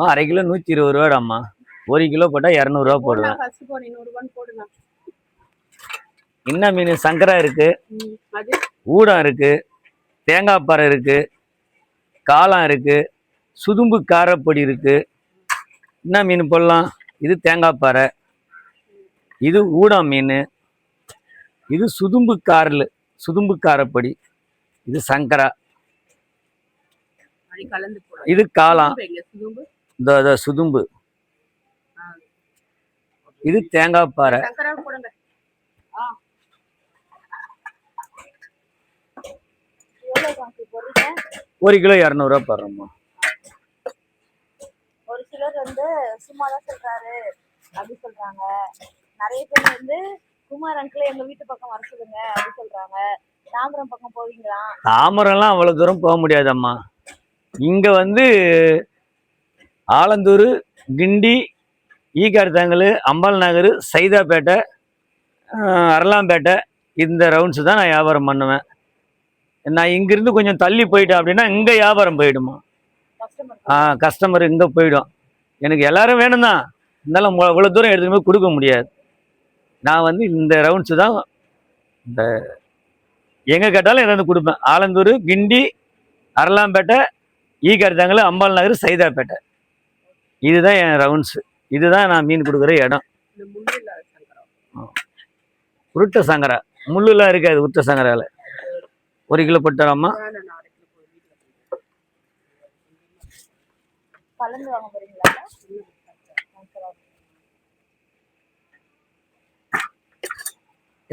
அரை kilo 120 ரூபாடாம்மா. 1 kilo போட்டால் 200 ரூபா போடுவேன். என்ன மீன்? சங்கரா இருக்கு, ஊடம் இருக்கு, தேங்காய் பாறை இருக்கு, காளான் இருக்கு, சுதும்பு காரப்பொடி இருக்கு. என்ன மீன் போடலாம்? இது தேங்காய் பாறை, இது ஊடம் மீன், இது சுதும்பு காரப்பொடி, இது சங்கரா, இது காளான், இந்த சுதும்பு, இது தேங்காய் பாறை. 1 கிலோ 200 ரூபா போடுறோம்மா. ஒரு சிலர் வந்து சும்மாதான் சொல்றாரு அப்படி சொல்றாங்க. நிறைய பேர் வந்து குமார் அங்கிள் எங்க வீட்டு பக்கம் வர சொல்லுங்க அப்படி சொல்றாங்க. தாம்பரம் பக்கம் போவீங்களா? தாம்பரம்லாம் அவ்வளவு தூரம் போக முடியாதம்மா. இங்க வந்து ஆலந்தூர், கிண்டி, ஈகாடுதாங்கல், அம்பாள் நகர், சைதாப்பேட்டை, அரலாம்பேட்டை, இந்த ரவுண்ட்ஸ் தான் நான் வியாபாரம் பண்ணுவேன். நான் இங்கிருந்து கொஞ்சம் தள்ளி போயிட்டேன் அப்படின்னா இங்கே வியாபாரம் போயிடுமா. கஸ்டமர் இங்கே போயிடும். எனக்கு எல்லாரும் வேணும் தான், இருந்தாலும் இவ்வளோ தூரம் எடுத்துகிட்டு போய் கொடுக்க முடியாது. நான் வந்து இந்த ரவுண்ட்ஸு தான் இந்த எங்கே கேட்டாலும் எதாவது கொடுப்பேன். ஆலந்தூர், கிண்டி, அரலாம்பேட்டை, ஈகாடுதாங்கல், அம்பாள் நகர், சைதாப்பேட்டை, இதுதான் என் ரவுண்ட்ஸு. இதுதான் நான் மீன் கொடுக்குற இடம். உருட்டை சங்கரா முள்ளுலாம் இருக்காது. உருட்டை சங்கரால 1 கிலோ போட்டுறாமா.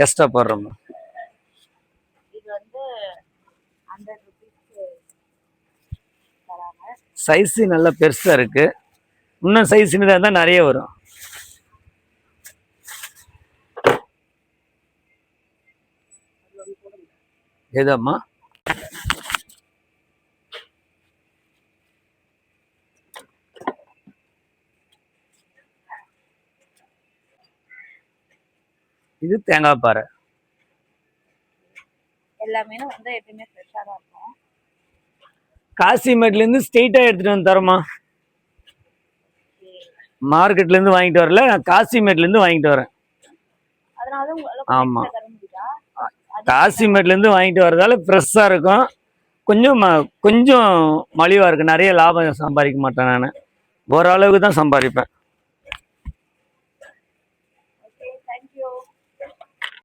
எக்ஸ்ட்ரா போடுறோம்மா. சைஸ் நல்லா பெருசா இருக்கு. இன்னும் சைஸ் சின்னதாக இருந்தால் நிறைய வரும். ஏதாம்மா? இது தேங்காய் பாறை. எல்லாமே வந்து எப்பவுமே ஃப்ரெஷ்ஷா தான் இருக்கும். காசிமேட்ல இருந்து ஸ்ட்ரெயிட்டா எடுத்துட்டு வந்து தரமா. மார்க்கெட்ல இருந்து வாங்கிட்டு வரல, நான் காசிமேட்ல இருந்து வாங்கிட்டு வரேன். ஆமா, காசிமேட்ல இருந்து வாங்கிட்டு வரதால ஃப்ரெஷ்ஷா இருக்கும். கொஞ்சம் மலிவா இருக்கு. நிறைய லாபம் சம்பாதிக்க மாட்டேன் நான், ஓரளவுக்கு தான் சம்பாதிப்பேன்.